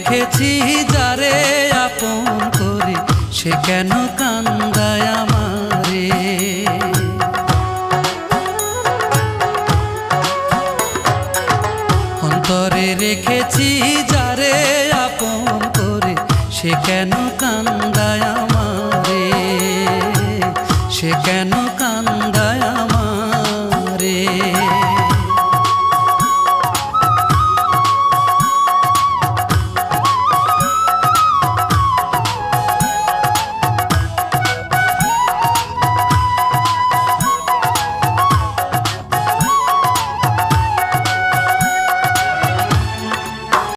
রেখেছি যারে আপন করে, সে কেন কান্দায় আমারে। অন্তরে রেখেছি যারে আপন করে, সে কেন কান্দায় আমারে, সে কেন কান্দায়